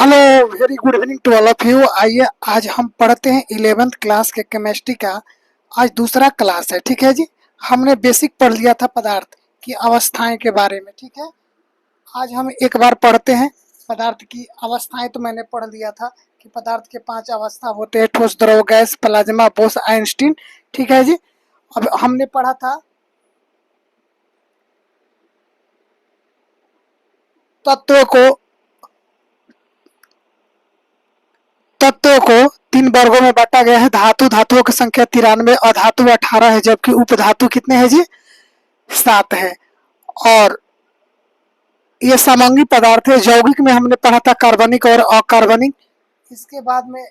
Hello, very good evening to all of you. आइए आज हम पढ़ते हैं 11th क्लास के केमिस्ट्री का। आज दूसरा क्लास है, ठीक है जी। हमने बेसिक पढ़ लिया था पदार्थ की अवस्थाएं के बारे में, ठीक है। आज हम एक बार पढ़ते हैं पदार्थ की अवस्थाएं। तो मैंने पढ़ लिया था कि पदार्थ के 5 अवस्था होते हैं: ठोस, द्रव, गैस, प्लाज्मा, बोस, आइंस्टीन, ठीक है जी। अब हमने पढ़ा था तत्वों को 3 वर्गों में बांटा गया है। धातु, धातुओं की संख्या 93, अधातु 18 है, जबकि उपधातु कितने हैं जी? 7 है। और ये समांगी पदार्थ है। यौगिक में हमने पढ़ा था कार्बनिक और अकार्बनिक। इसके बाद में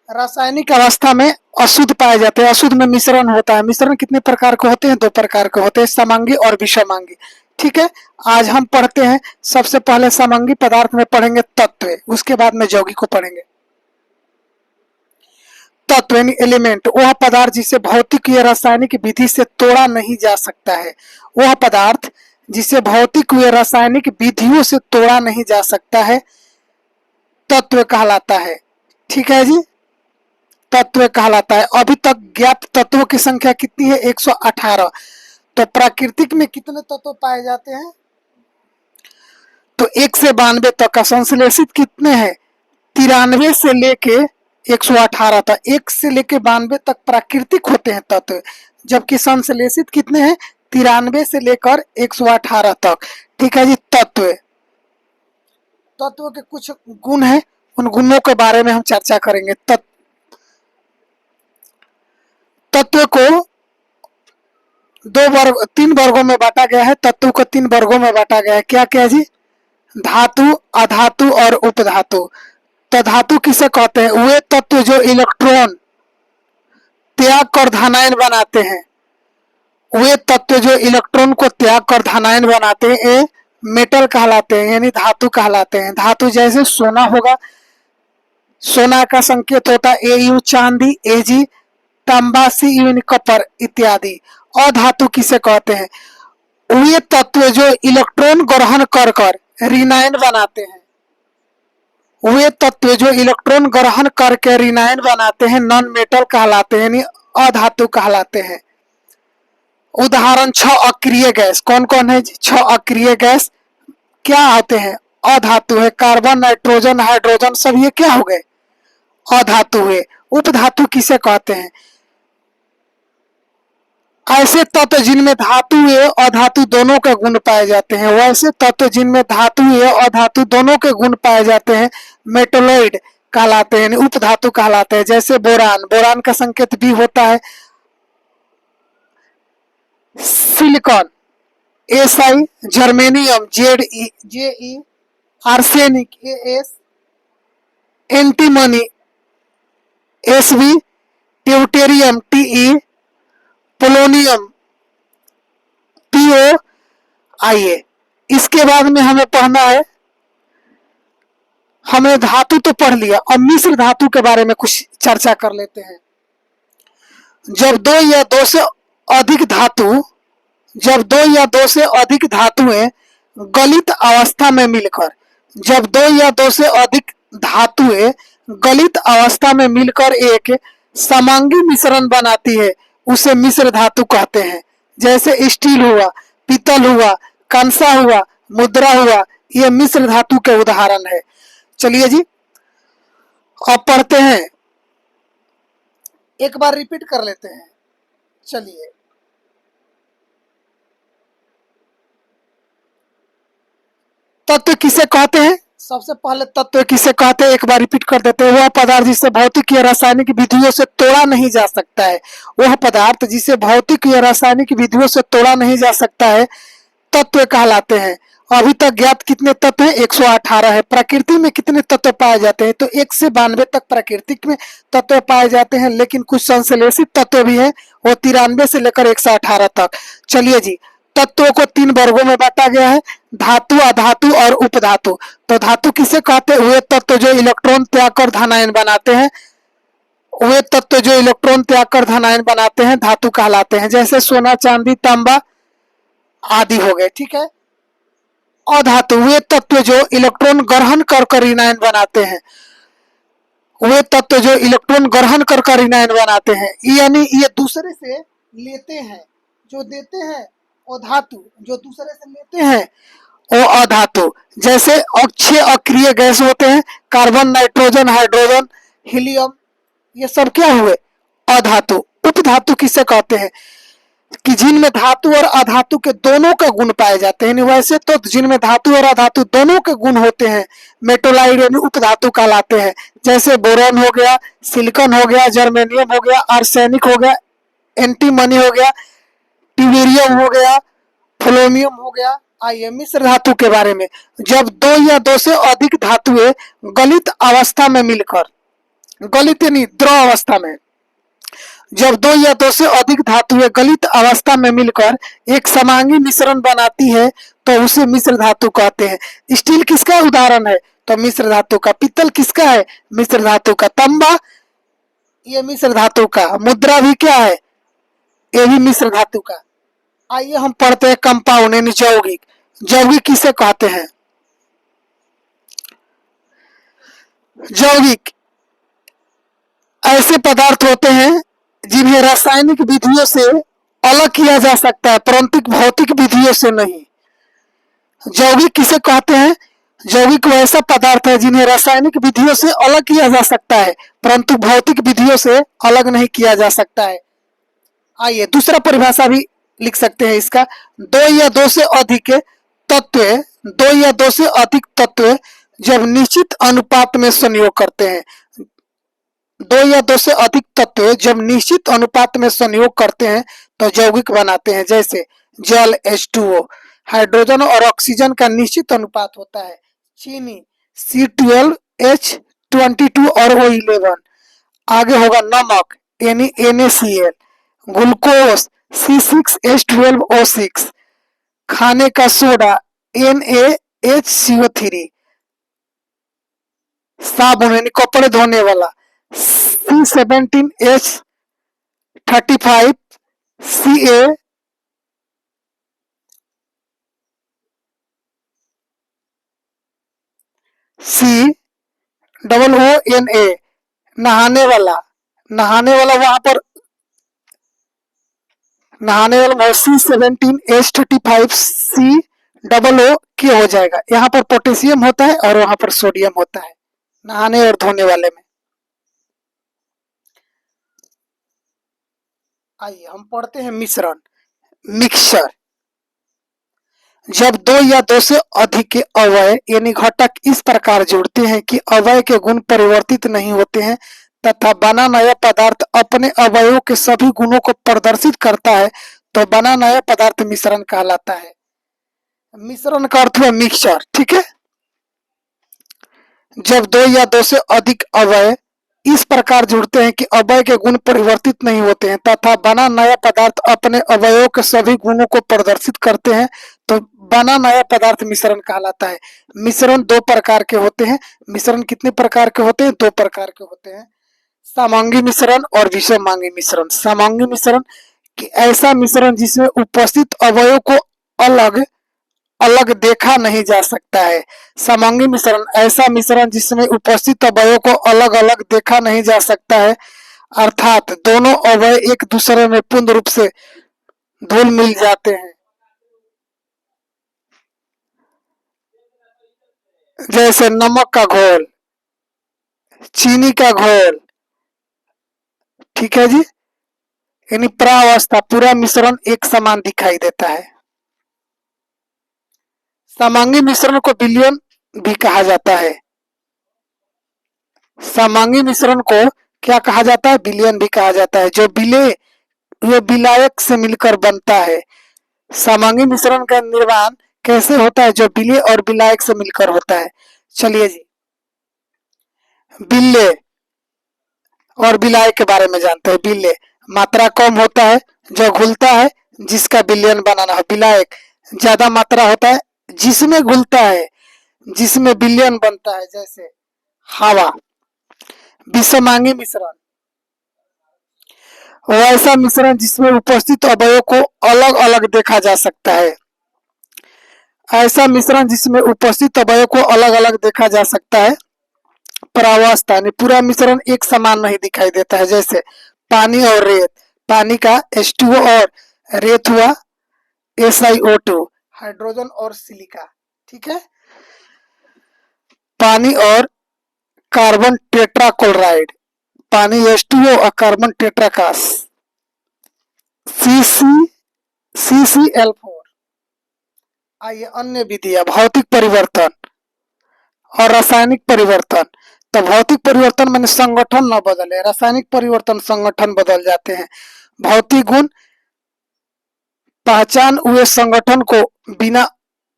रासायनिक अवस्था में अशुद्ध पाए जाते हैं। अशुद्ध में मिश्रण होता है। मिश्रण कितने प्रकार के होते हैं? 2 प्रकार के होते हैं, समांगी और विषमांगी, ठीक है। आज हम पढ़ते हैं, सबसे पहले समांगी पदार्थ में पढ़ेंगे तत्व, उसके बाद में यौगिक को पढ़ेंगे। तत्व यानी एलिमेंट, वह पदार्थ जिसे भौतिक या रासायनिक विधि से तोड़ा नहीं जा सकता है। वह पदार्थ जिसे भौतिक या रासायनिक विधियों से तोड़ा नहीं जा सकता है, तत्व कहलाता है, ठीक है जी। तत्व कहलाता है। अभी तक ज्ञात तत्वों की संख्या कितनी है? 118। तो प्राकृतिक में कितने तत्व पाए जाते हैं? तो 1 से 92 तक का। संश्लेषित कितने हैं? 93 से लेके 118 तक। 1 से लेके 92 तक प्राकृतिक होते हैं तत्व, जबकि संश्लेषित कितने हैं? 93 से लेकर 118 तक, ठीक है जी। तत्व के कुछ गुण हैं, उन गुणों के बारे में हम चर्चा करेंगे। तत्व को 3 वर्गों में बांटा गया है। तत्व को 3 वर्गों में बांटा गया है। क्या क्या जी? धातु, अधातु और उपधातु। तो धातु किसे कहते हैं? वे तत्व जो इलेक्ट्रॉन त्याग कर धनायन बनाते हैं। वे तत्व जो इलेक्ट्रॉन को त्याग कर धनायन बनाते हैं, ये मेटल कहलाते हैं, यानी धातु कहलाते हैं। धातु जैसे सोना होगा, सोना का संकेत होता है Au चांदी, Ag तांबा, Cu कपर इत्यादि। अधातु किसे कहते हैं? वे तत्व जो इलेक्ट्रॉन ग्रहण कर कर ऋणायन बनाते हैं। वे तत्व जो इलेक्ट्रॉन ग्रहण करके ऋणायन बनाते हैं, नॉन मेटल कहलाते हैं, यानी अधातु कहलाते हैं। उदाहरण 6 अक्रिय गैस। कौन कौन है? 6 अक्रिय गैस क्या होते हैं? अधातु है। कार्बन, नाइट्रोजन, हाइड्रोजन सब ये क्या हो गए? अधातु है। उपधातु किसे कहते हैं? ऐसे तत्व जिनमें धातु या अधातु दोनों के गुण पाए जाते हैं। वैसे तत्व जिनमें धातु या अधातु दोनों के गुण पाए जाते हैं मेटलोइड कहलाते हैं, उपधातु कहलाते हैं। जैसे बोरान, बोरान का संकेत भी होता है। Silicon Si, germanium Je, arsenic As, antimony Sb, deuterium Te, polonium PO। आइए इसके बाद में हमें पढ़ना है, हमने धातु तो पढ़ लिया, अब मिश्र धातु के बारे में कुछ चर्चा कर लेते हैं। जब 2 या 2 से अधिक धातुएं गलित अवस्था में मिलकर, जब 2 या 2 से अधिक धातुएं गलित अवस्था में मिलकर एक समांगी मिश्रण बनाती है, उसे मिश्र धातु कहते हैं। जैसे स्टील हुआ, पीतल हुआ, कंसा हुआ, मुद्रा हुआ, ये मिश्र धातु के उदाहरण है। चलिए जी अब पढ़ते हैं, एक बार रिपीट कर लेते हैं। चलिए, तत्व किसे कहते हैं? सबसे पहले तत्व किसे कहते हैं एक बार रिपीट कर देते हैं। वह पदार्थ जिसे भौतिक या रासायनिक विधियों से तोड़ा नहीं जा सकता है। वह पदार्थ जिसे भौतिक या रासायनिक विधियों से तोड़ा नहीं जा सकता है, तत्व कहलाते हैं। अभी तक ज्ञात कितने तत्व हैं? 118 है। प्रकृति में कितने तत्व पाए जाते हैं? तो 1 से 92 तक प्राकृतिक में तत्व पाए जाते हैं, लेकिन कुछ संश्लेषित तत्व भी हैं, वो 93 से लेकर 118 तक। चलिए जी, तत्वों को 3 वर्गों में बांटा गया है: धातु, अधातु और उपधातु। तो धातु किसे कहते हैं? वे तत्व जो इलेक्ट्रॉन त्याग कर धनायन बनाते हैं। वे तत्व जो इलेक्ट्रॉन त्याग कर धनायन बनाते हैं धातु कहलाते हैं। जैसे सोना, चांदी, तांबा आदि हो गए, ठीक है। अधातु वे तत्व जो इलेक्ट्रॉन ग्रहण कर इनायन बनाते हैं, वे तत्व जो इलेक्ट्रॉन ग्रहण कर इनायन बनाते हैं, यानी ये दूसरे से लेते हैं, जो देते हैं वो धातु, जो दूसरे से लेते हैं वो अधातु। जैसे अक्षय अक्रिय गैस होते हैं, कार्बन, नाइट्रोजन, हाइड्रोजन, हीलियम, ये सब क्या हुए? अधातु। उपधातु किसे कहते हैं? कि जिनमें धातु और अधातु के दोनों के गुण पाए जाते हैं। वैसे तो जिनमें धातु और अधातु दोनों के गुण होते हैं मेटोलाइड यानी उपधातु कहलाते हैं। जैसे बोरॉन हो गया, सिलिकॉन हो गया, जर्मेनियम हो गया, आर्सेनिक हो गया, एंटीमनी हो गया, ट्यूबेरियम हो गया, फ्लोमियम हो गया। आइए मिश्र धातु के बारे में। जब दो या दो से अधिक धातुएं गलित अवस्था में मिलकर, गलित यानी द्रव अवस्था में, जब दो या दो से अधिक धातुएं गलित अवस्था में मिलकर एक समांगी मिश्रण बनाती है तो उसे मिश्र धातु कहते हैं। स्टील किसका उदाहरण है? तो मिश्र धातु का। पित्तल किसका है? मिश्र धातु का। तांबा ये मिश्र धातु का। मुद्रा भी क्या है? ये भी मिश्र धातु का। आइए हम पढ़ते हैं कंपाउंड यानी यौगिक। यौगिक किसे कहते हैं? यौगिक ऐसे पदार्थ होते हैं जिन्हें रासायनिक विधियों से अलग किया जा सकता है परंतु भौतिक विधियों से नहीं। यौगिक किसे कहते हैं? यौगिक वैसा पदार्थ है जिन्हें रासायनिक विधियों से अलग किया जा सकता है परंतु भौतिक विधियों से अलग नहीं किया जा सकता है। आइए दूसरा परिभाषा भी लिख सकते हैं इसका। दो या दो से अधिक तत्व, दो या दो से अधिक तत्व जब निश्चित अनुपात में संयोग करते हैं, दो या दो से अधिक तत्व जब निश्चित अनुपात में संयोग करते हैं तो यौगिक बनाते हैं। जैसे जल H2O, हाइड्रोजन और ऑक्सीजन का निश्चित अनुपात होता है। चीनी C12H22 और O11। आगे होगा नमक यानी NaCl, ग्लूकोज C6H12O6, खाने का सोडा NaHCO3, साबुन यानी कपड़े धोने वाला C17H35Ca, COONA, नहाने वाला, नहाने वाला वहां पर नहाने वाला C17H35COO क्या हो जाएगा? यहाँ पर पोटेशियम होता है और वहां पर सोडियम होता है नहाने और धोने वाले में। आइए हम पढ़ते हैं मिश्रण, मिक्सचर। जब दो या दो से अधिक के अवयव यानी घटक इस प्रकार जुड़ते हैं कि अवयव के गुण परिवर्तित नहीं होते हैं तथा बना नया पदार्थ अपने अवयवों के सभी गुणों को प्रदर्शित करता है तो बना नया पदार्थ मिश्रण कहलाता है। मिश्रण का अर्थ है मिक्सचर, ठीक है। जब दो या दो से अधिक अवयव इस प्रकार जुड़ते हैं कि अवयव के गुण परिवर्तित नहीं होते हैं तथा बना नया पदार्थ अपने अवयवों के सभी गुणों को प्रदर्शित करते हैं तो बना नया पदार्थ मिश्रण कहलाता है। मिश्रण दो प्रकार के होते हैं। मिश्रण कितने प्रकार के होते हैं? दो प्रकार के होते हैं, समांगी मिश्रण और विषमांगी मिश्रण। समांगी मिश्रण कि ऐसा मिश्रण जिसमें उपस्थित अवयवों को अलग अलग देखा नहीं जा सकता है। समांगी मिश्रण ऐसा मिश्रण जिसमें उपस्थित अवयवों को अलग अलग देखा नहीं जा सकता है, अर्थात दोनों अवयव एक दूसरे में पूर्ण रूप से घुल मिल जाते हैं। जैसे नमक का घोल, चीनी का घोल, ठीक है जी। यानी प्रावस्था पूरा मिश्रण एक समान दिखाई देता है। समांगी मिश्रण को विलयन भी कहा जाता है। समांगी मिश्रण को क्या कहा जाता है? विलयन भी कहा जाता है। जो विलय ये विलायक से मिलकर बनता है। समांगी मिश्रण का निर्माण कैसे होता है? जो विलय और विलायक से मिलकर होता है। चलिए जी, विलय और विलायक के बारे में जानते हैं। विलय मात्रा कम होता है जो घुलता है जिसका विलयन बनाना है। विलायक ज्यादा मात्रा होता है जिसमें घुलता है जिसमें विलयन बनता है, जैसे हवा। विषमांगी मिश्रण वैसा मिश्रण जिसमें उपस्थित अवयवों को अलग अलग देखा जा सकता है। ऐसा मिश्रण जिसमें उपस्थित अवयव को अलग अलग देखा जा सकता है। परावस्था यानी पूरा मिश्रण एक समान नहीं दिखाई देता है, जैसे पानी और रेत। पानी का H2O और रेत हुआ SiO2, हाइड्रोजन और सिलिका। ठीक है। पानी और कार्बन टेट्राक्लोराइड, पानी H2O और कार्बन टेट्राकास CCl4। आइए अन्य विधियां, भौतिक परिवर्तन और रासायनिक परिवर्तन। तो भौतिक परिवर्तन माने संगठन न बदले, रासायनिक परिवर्तन संगठन बदल जाते हैं। भौतिक गुण पहचान हुए संगठन को बिना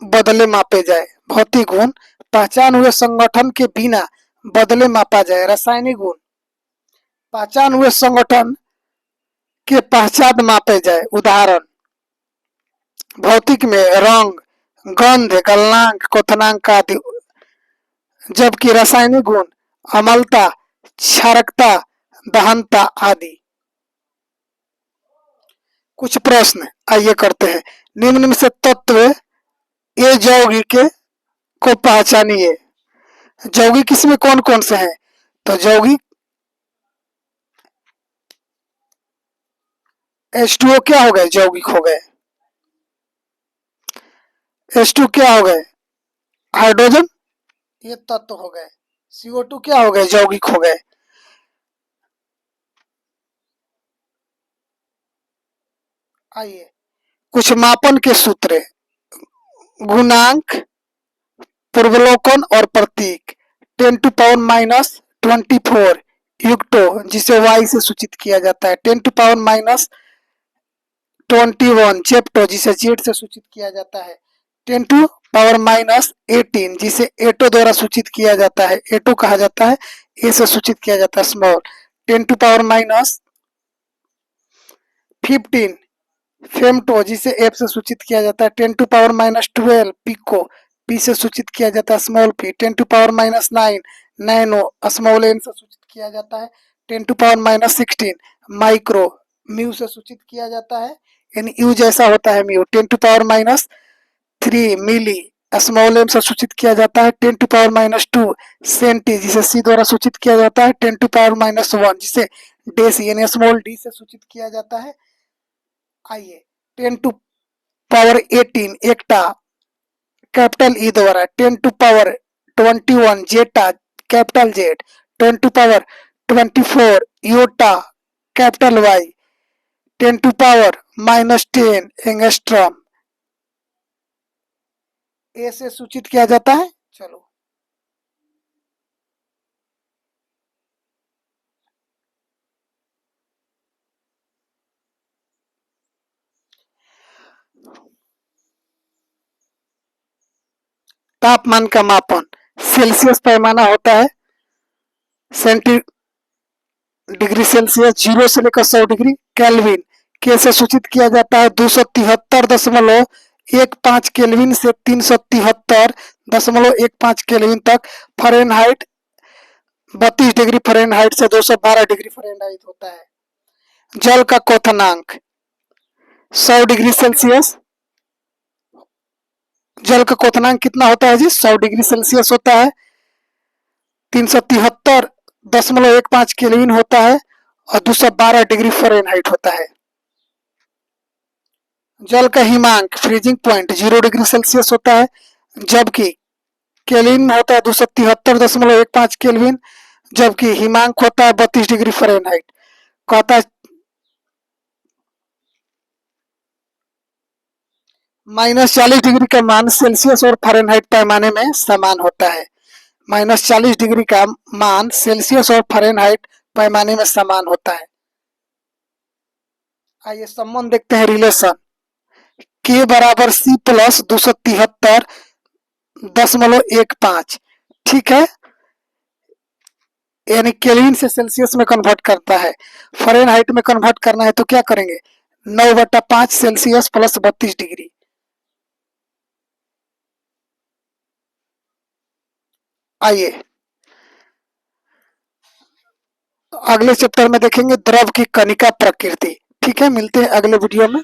बदले मापे जाए, भौतिक गुण पहचान हुए संगठन के बिना बदले मापा जाए। रासायनिक गुण पहचान हुए संगठन के पश्चात मापे जाए। उदाहरण भौतिक में रंग, गंध, गलनांक, क्वथनांक आदि, जबकि रासायनिक गुण अम्लता, क्षारकता, दहनता आदि। कुछ प्रश्न आइए करते हैं। निम्न में से तत्व ए यौगिक को पहचानिए। यौगिक इसमें कौन कौन से हैं? तो यौगिक H2O क्या हो गए? यौगिक हो गए। H2 क्या हो गए? हाइड्रोजन, ये तत्व हो गए। CO2 क्या हो गए? यौगिक हो गए। आइए कुछ मापन के सूत्र, गुणांक, पूर्वावलोकन और प्रतीक। 10⁻⁻24 युक्तो जिसे y से सूचित किया जाता है। 10⁻21 चेप्टो जिसे z से सूचित किया जाता है। 10⁻18 जिसे एटो द्वारा सूचित किया जाता है, एटो कहा जाता है, ए से सूचित किया जाता है स्मॉल। 10⁻15 फेमटो जिसे एफ से सूचित किया जाता है। 10⁻12 पिको, पी से सूचित किया जाता है small P. 10⁻9 nano, small N से सूचित किया जाता है। 10⁻16 माइक्रो, म्यू से सूचित किया जाता है, यानी यू जैसा होता है म्यू। 10⁻3 मिली, स्मॉल एम से सूचित किया जाता है। 10⁻2 सेंटी जिसे सी द्वारा सूचित किया जाता है। 10⁻1 जिसे डेसी यानी स्मॉल डी से सूचित किया जाता है। आइए 10⁻18 एकटा कैपिटल ई द्वारा। 10⁻21 zetta capital Z. 10⁻24 yotta capital Y. 10⁻10 angstrom A से सूचित किया जाता है। चलो तापमान का मापन सेल्सियस पैमाना होता है। डिग्री सेल्सियस 0 से लेकर 100 डिग्री। केल्विन के से सूचित किया जाता है 273.15 केल्विन से 373.15 केल्विन तक। फ़ारेनहाइट 32 डिग्री फ़ारेनहाइट से 212 डिग्री फ़ारेनहाइट होता है। जल का क्वथनांक 100 डिग्री सेल्सियस, जल का क्वथनांक कितना होता है जी? 100 डिग्री सेल्सियस होता है। 373.15 केल्विन होता है और 212 डिग्री फ़ारेनहाइट होता है। जल का हिमांक फ्रीजिंग पॉइंट 0 डिग्री सेल्सियस होता है, जबकि केल्विन में होता है 273.15 केल्विन, जबकि हिमांक होता है 32 डिग्री फ़ारेनहाइट। कहता है -40 डिग्री का मान सेल्सियस और फ़ारेनहाइट पैमाने में समान होता है। -40 डिग्री का मान सेल्सियस और फ़ारेनहाइट पैमाने में समान होता है। आइए संबंध देखते हैं, रिलेशन। के बराबर सी प्लस 273.15, ठीक है, यानी केल्विन से सेल्सियस में कन्वर्ट करता है। फ़ारेनहाइट में कन्वर्ट करना है तो क्या करेंगे? 9/5 सेल्सियस प्लस 32 डिग्री। आइए अगले चैप्टर में देखेंगे द्रव की कणिका प्रकृति। ठीक है, मिलते हैं अगले वीडियो में।